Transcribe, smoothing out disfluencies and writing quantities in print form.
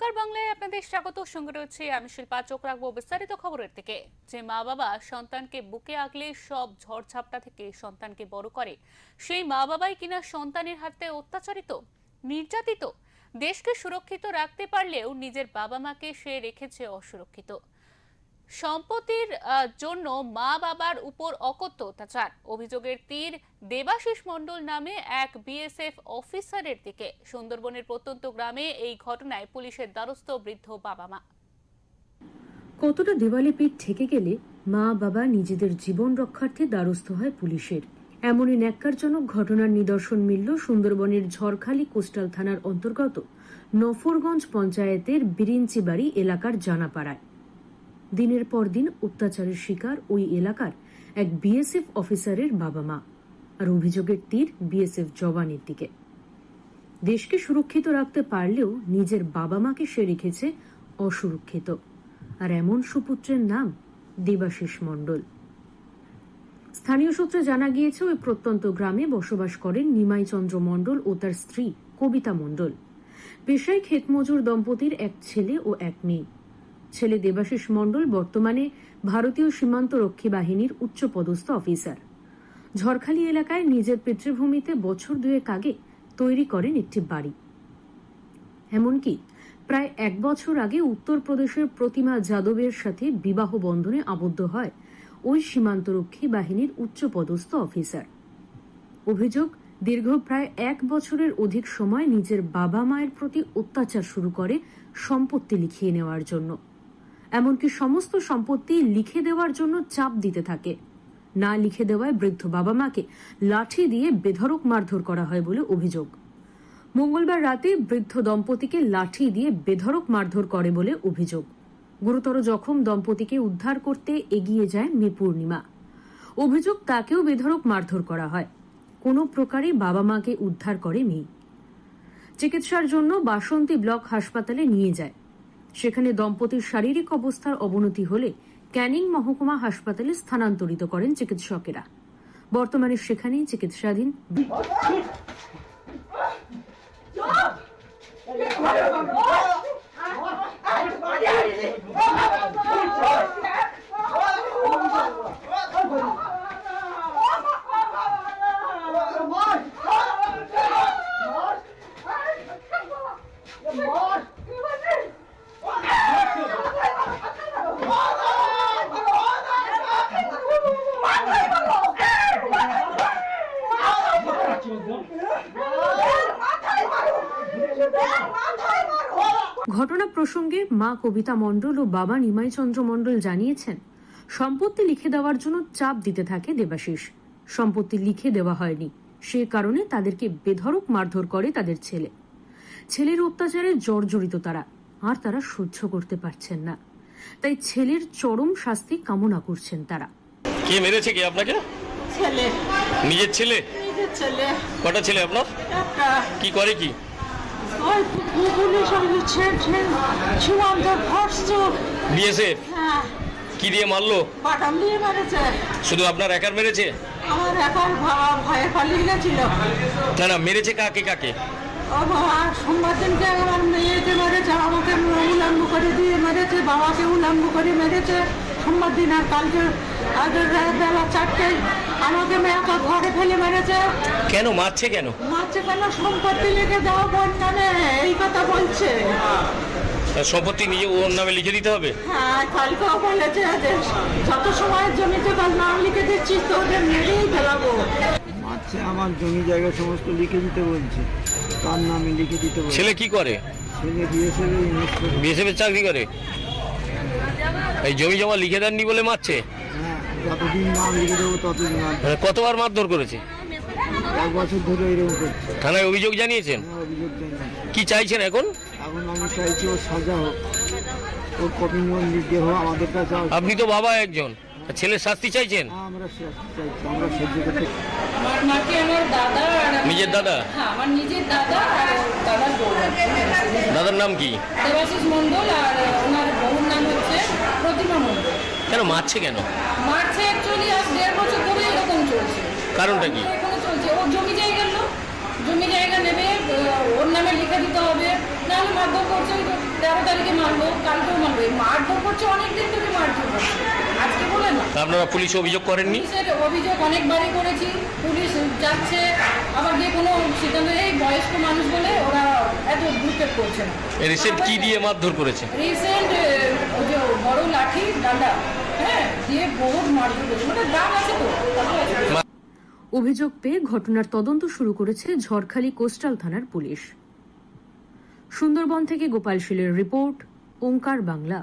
ওঙ্কার বাংলায় আপনাদের স্বাগত। সঙ্গে রয়েছে আমি শিল্পা। চোখ রাখবো বিস্তারিত খবরের দিকে। যে মা বাবা সন্তানকে বুকে আগলে সব ঝড়ঝাপটা থেকে সন্তানকে বড় করে, সেই মা বাবাই কিনা সন্তানের হাতে অত্যাচারিত, নির্যাতিত। দেশকে সুরক্ষিত রাখতে পারলেও নিজের বাবা মাকে সে রেখেছে অসুরক্ষিত। সম্পত্তির জন্য মা বাবার উপর অকথ্য অত্যাচার। অভিযোগের তীর দেবাশিস মণ্ডল নামে এক বিএসএফ অফিসারের দিকে। সুন্দরবনের প্রত্যন্ত গ্রামে এই ঘটনায় পুলিশের দ্বারস্থ বৃদ্ধ বাবা মা। কতটা দেওয়ালে পিঠ ঠেকে গেলে মা বাবা নিজেদের জীবন রক্ষার্থে দ্বারস্থ হয় পুলিশের, এমনই ন্যাক্কারজনক ঘটনার নিদর্শন মিলল সুন্দরবনের ঝড়খালি কোস্টাল থানার অন্তর্গত নফরগঞ্জ পঞ্চায়েতের বিরিঞ্চিবাড়ি এলাকার জানাপাড়ায়। দিনের পর দিন অত্যাচারের শিকার ওই এলাকার এক বিএসএফ অফিসারের বাবা মা, আর অভিযোগের তীর বিএসএফ জওয়ানের দিকে। দেশকে সুরক্ষিত রাখতে পারলেও নিজের বাবা মাকে সে রেখেছে অসুরক্ষিত। আর এমন সুপুত্রের নাম দেবাশিস মণ্ডল। স্থানীয় সূত্রে জানা গিয়েছে, ওই প্রত্যন্ত গ্রামে বসবাস করেন নিমাই চন্দ্র মণ্ডল ও তার স্ত্রী কবিতা মণ্ডল। পেশায় ক্ষেতমজুর দম্পতির এক ছেলে ও এক মেয়ে। ছেলে দেবাশিস মণ্ডল বর্তমানে ভারতীয় সীমান্ত রক্ষী বাহিনীর উচ্চপদস্থ অফিসার। ঝড়খালি এলাকায় নিজের পিতৃভূমিতে বছর দুয়েক আগে তৈরি করেন একটি বাড়ি। এমনকি প্রায় 1 বছর আগে উত্তরপ্রদেশের প্রতিমা যাদবের সাথে বিবাহ বন্ধনে আবদ্ধ হয় ওই সীমান্তরক্ষী বাহিনীর উচ্চপদস্থ অফিসার। অভিযোগ, দীর্ঘ প্রায় 1 বছরের অধিক সময় নিজের বাবা মায়ের প্রতি অত্যাচার শুরু করে সম্পত্তি লিখিয়ে নেওয়ার জন্য। এমনকি সমস্ত সম্পত্তি লিখে দেওয়ার জন্য চাপ দিতে থাকে। না লিখে দেওয়ায় বৃদ্ধ বাবা মাকে লাঠি দিয়ে বেধড়ক মারধর করা হয় বলে অভিযোগ। মঙ্গলবার রাতে বৃদ্ধ দম্পতিকে লাঠি দিয়ে বেধড়ক মারধর করে বলে অভিযোগ। গুরুতর জখম দম্পতিকে উদ্ধার করতে এগিয়ে যায় মেয়ে পূর্ণিমা। অভিযোগ, তাকেও বেধড়ক মারধর করা হয়। কোনো প্রকারে বাবা মাকে উদ্ধার করে মেয়ে। চিকিৎসার জন্য বাসন্তী ব্লক হাসপাতালে নিয়ে যায়। সেখানে দম্পতির শারীরিক অবস্থার অবনতি হলে ক্যানিং মহকুমা হাসপাতালে স্থানান্তরিত করেন চিকিৎসকেরা। বর্তমানে সেখানেই চিকিৎসাধীন। ঘটনা প্রসঙ্গে মা কবিতা মণ্ডল ও বাবা নিমাই চন্দ্র মণ্ডল জানিয়েছেন, সম্পত্তি লিখে দেওয়ার জন্য চাপ দিতে থাকে দেবাশিস। সম্পত্তি লিখে দেওয়া হয়নি, সে কারণে তাদেরকে বেধড়ক মারধর করে তাদের ছেলে। ছেলের অত্যাচারে জর্জরিত তারা, আর তারা সহ্য করতে পারছেন না। তাই ছেলের চরম শাস্তি কামনা করছেন তারা। কে মেরেছে কে আপনাকে? ছেলে। নিজের ছেলে? নিজের ছেলে। কটা ছেলে আপনার? একটা। কি করে কি? ওই পুলিশ বিএসএফ? হ্যাঁ। কি দিয়ে মারলো? বাটাম দিয়ে মেরেছে। শুধু আপনার একার মেরেছে? আমার একার ভয়ে পালিয়ে গেছিল। না না, মেরেছে কাকে কাকে? ও বাবা, সোমবার দিনকে আমার মেয়েকে মেরেছে, আমাকে উলঙ্গ করে দিয়ে মেরেছে, বাবাকে উলঙ্গ করে মেরেছে সোমবার দিন। আর কালকে আগের বেলা 4টায় আমাকে একা ঘরে ফেলে মেরেছে। কেন মারছে? কেন মারছে? কেন সম্পত্তি লিখে দেওয়া বোন নামে, এই কথা বলছে। সম্পত্তি নিজে ওর নামে লিখে দিতে হবে? হ্যাঁ, কালকেও বলেছে যে যত সময়ের জমিতে তার নাম লিখে দিচ্ছিস তো ওদের মেরেই ফেলাবো। মারছে, আমার জমি জায়গা সমস্ত লিখে দিতে বলছে, তার নামে লিখে দিতে বলছে। ছেলে কি করে? ছেলে বিএসএফ চাকরি করে। এই জমি জমা লিখে দেননি বলে মারছে? হ্যাঁ, যতদিন নাম লিখে দেবো ততদিন। কতবার মারধর করেছে? 1 বছর ধরে এরকম করছে। থানায় অভিযোগ জানিয়েছেন? হ্যাঁ, অভিযোগ জানিয়েছি। কি চাইছেন এখন? এখন আমি চাইছি ওর সাজা হোক, ওর কপিবন্দি দেহ আমাদের কাছে। আপনি তো বাবা একজন, ছেলের শাস্তি চাইছেন? আমরা শাস্তি চাইছি, আমরা সহ্য করতে। আমার মাকে আমার দাদা। নিজের দাদা? হ্যাঁ, আমার নিজের দাদা আর দাদার বউ। দাদার নাম কি? দেবাশিস মণ্ডল, আর ওনার বউর নাম হচ্ছে প্রতিমা মণ্ডল। কেন মারছে? কেন মারছে? অ্যাকচুয়ালি আজ 1.5 বছর ধরে এরকম চলছে। কারণটা কি? এখানে চলছে ও জমি জায়গা নেবে, ওর নামে লিখে দিতে হবে, নাহলে মারধর করছে। 13 তারিখে মারবো, কালকেও মারবো। এই মারধর করছে, অনেকদিন থেকে মারধর করছে, আজকে বলে না। আপনারা পুলিশে অভিযোগ করেননি? পুলিশের অভিযোগ অনেকবারই করেছি, পুলিশ যাচ্ছে, আবার যে কোনো সিদ্ধান্ত, এই বয়স্ক মানুষ বলে ওরা এত ভ্রুক্ষেপ করছে না। রিসেন্ট কি দিয়ে মারধর করেছে? রিসেন্ট ওই যে বড় লাঠি ডান্ডা, হ্যাঁ, দিয়ে বহুত মারধর করছে, ওটা দাম আছে তো। অভিযোগ পেয়ে ঘটনার তদন্ত শুরু করেছে ঝড়খালি কোস্টাল থানার পুলিশ। সুন্দরবন থেকে গোপাল শীলের রিপোর্ট, ওঙ্কার বাংলা।